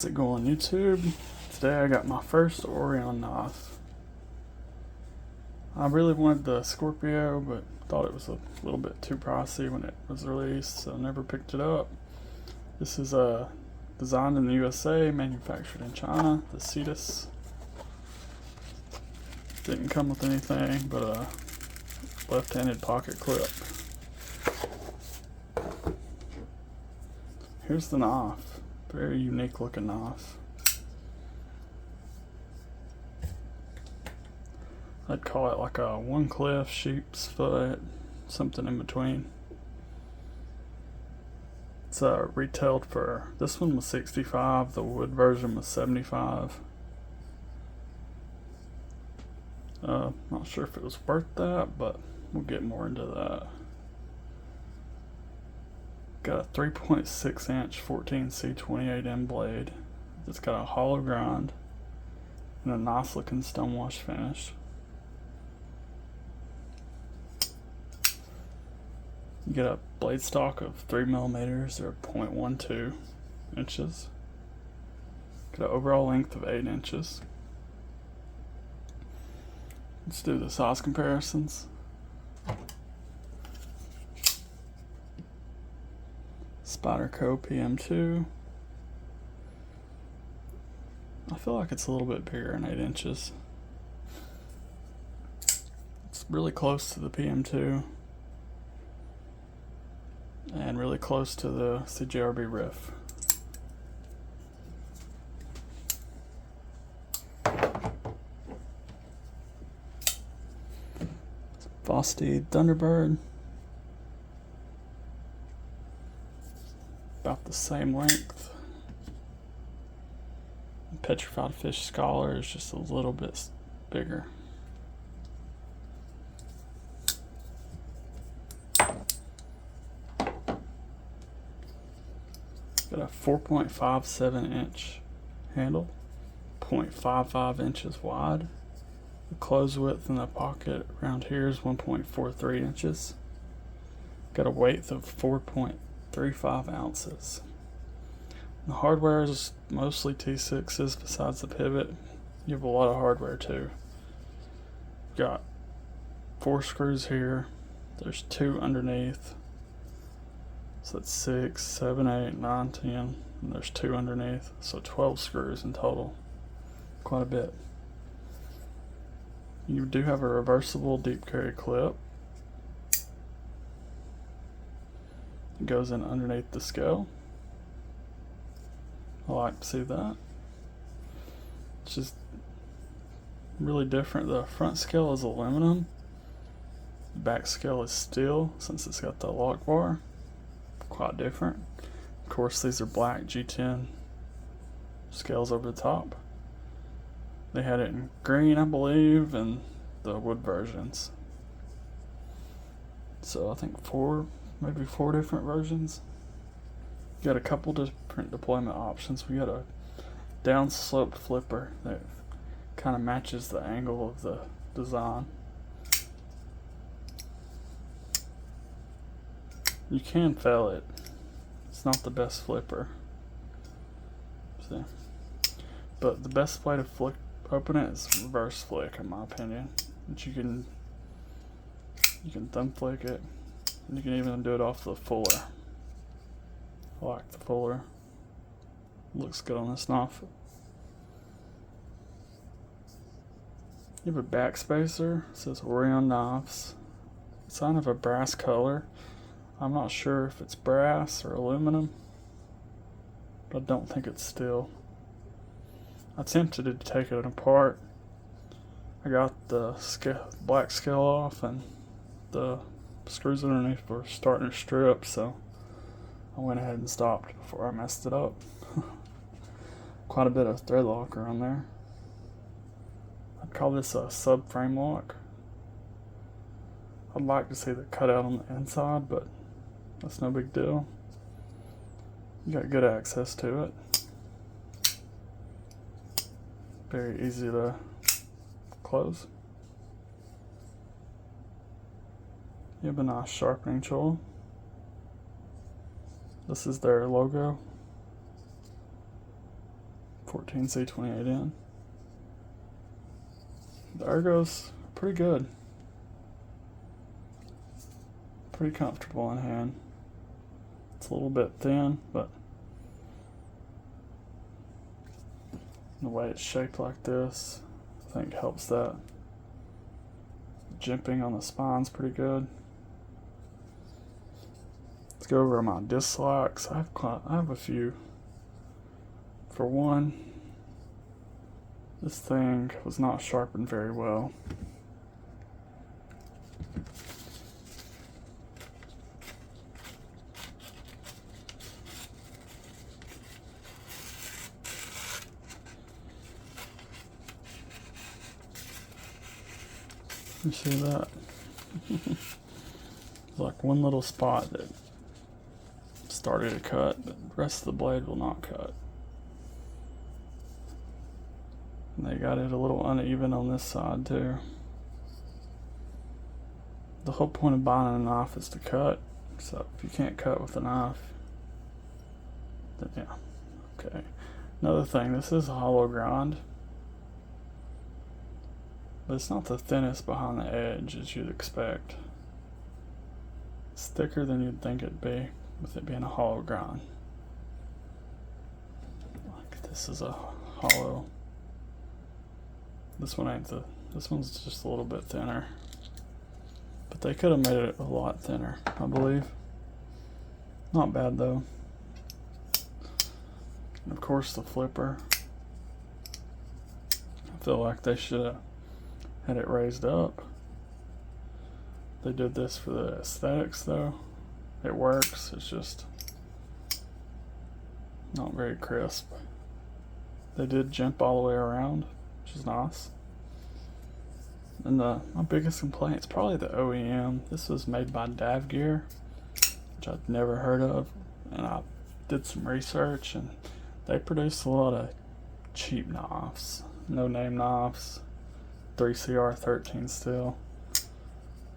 How's it going, YouTube? Today I got my first Orion knife. I really wanted the Scorpio, but thought it was a little bit too pricey when it was released, so I never picked it up. This is designed in the USA, manufactured in China, the Cetus. Didn't come with anything but a left-handed pocket clip. Here's the knife. Very unique looking knife. I'd call it like a one cliff, sheep's foot, something in between. It's retailed for, this one was $65, the wood version was $75. Not sure if it was worth that, but we'll get more into that. Got a 3.6 inch 14C28M blade. It's got a hollow grind and a nice looking stonewash finish. You get a blade stock of 3mm or 0.12 inches. Got an overall length of 8 inches. Let's do the size comparisons. Spyderco PM2. I feel like it's a little bit bigger than 8 inches. It's really close to the PM2 and really close to the CJRB Riff. Vosti Thunderbird. About the same length. Petrified Fish Scholar is just a little bit bigger. Got a 4.57 inch handle, 0.55 inches wide. The close width in the pocket around here is 1.43 inches. Got a weight of 4.35 ounces. The hardware is mostly T6s besides the pivot. You have a lot of hardware too. Got 4 screws here. There's 2 underneath. So that's 6, 7, 8, 9, 10. And there's 2 underneath. So 12 screws in total. Quite a bit. You do have a reversible deep carry clip. It goes in underneath the scale. I like to see that. It's just really different. The front scale is aluminum. The back scale is steel since it's got the lock bar. Quite different. Of course, these are black G10 scales over the top. They had it in green, I believe, and the wood versions. So I think maybe four different versions. You got a couple different deployment options. We got a down sloped flipper that kind of matches the angle of the design. You can fail it. It's not the best flipper. See? But the best way to open it is reverse flick, in my opinion. But you can thumb flick it. And you can even do it off the fuller. I like the fuller. Looks good on this knife. You have a back spacer. It says Orion Knives. It's kind of a brass color. I'm not sure if it's brass or aluminum, but I don't think it's steel. I attempted to take it apart. I got the black scale off and the screws underneath were starting to strip, so I went ahead and stopped before I messed it up. Quite a bit of thread locker on there. I'd call this a subframe lock. I'd like to see the cutout on the inside, but that's no big deal. You got good access to it. Very easy to close. You have a nice sharpening tool. This is their logo. 14C28N. The ergo's pretty good. Pretty comfortable in hand. It's a little bit thin, but the way it's shaped like this, I think helps that. Jimping on the spine's pretty good. Let's go over my dislikes. I have a few. For one, this thing was not sharpened very well. You see that? It's like one little spot that started to cut, but the rest of the blade will not cut. And they got it a little uneven on this side too. The whole point of buying a knife is to cut, so if you can't cut with a knife, then yeah, okay. Another thing, this is a hollow grind, but it's not the thinnest behind the edge as you'd expect. It's thicker than you'd think it'd be with it being a hollow grind. Like this is a hollow. This one ain't this one's just a little bit thinner. But they could have made it a lot thinner, I believe. Not bad though. And of course the flipper. I feel like they should have had it raised up. They did this for the aesthetics though. It works, it's just not very crisp. They did jump all the way around, which is nice. And my biggest complaint is probably the OEM. This was made by Dav Gear, which I'd never heard of, and I did some research, and they produce a lot of cheap knives, no name knives, 3CR13 steel.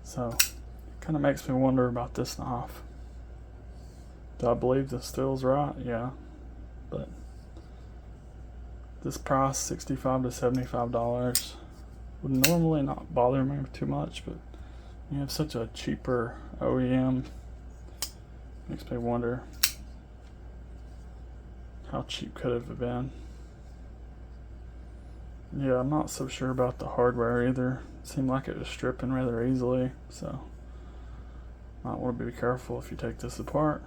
So it kind of makes me wonder about this knife. Do I believe the steel's right? Yeah, but this price, $65 to $75, would normally not bother me too much, but you have such a cheaper OEM, makes me wonder how cheap could it have been. Yeah, I'm not so sure about the hardware either. It seemed like it was stripping rather easily, so might want to be careful if you take this apart.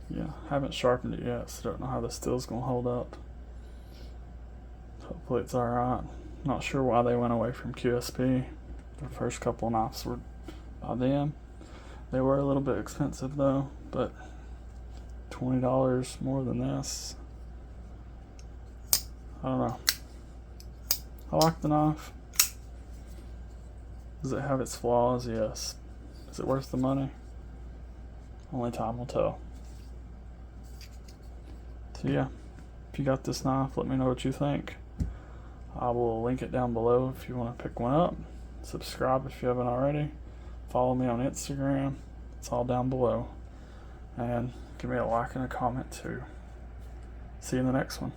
Yeah, haven't sharpened it yet, so don't know how the steel's gonna hold up. Hopefully it's alright. Not sure why they went away from QSP. The first couple of knives were by them. They were a little bit expensive though, but $20 more than this. I don't know. I like the knife. Does it have its flaws? Yes. Is it worth the money? Only time will tell. So yeah, if you got this knife, let me know what you think. I will link it down below if you want to pick one up. Subscribe if you haven't already. Follow me on Instagram. It's all down below. And give me a like and a comment too. See you in the next one.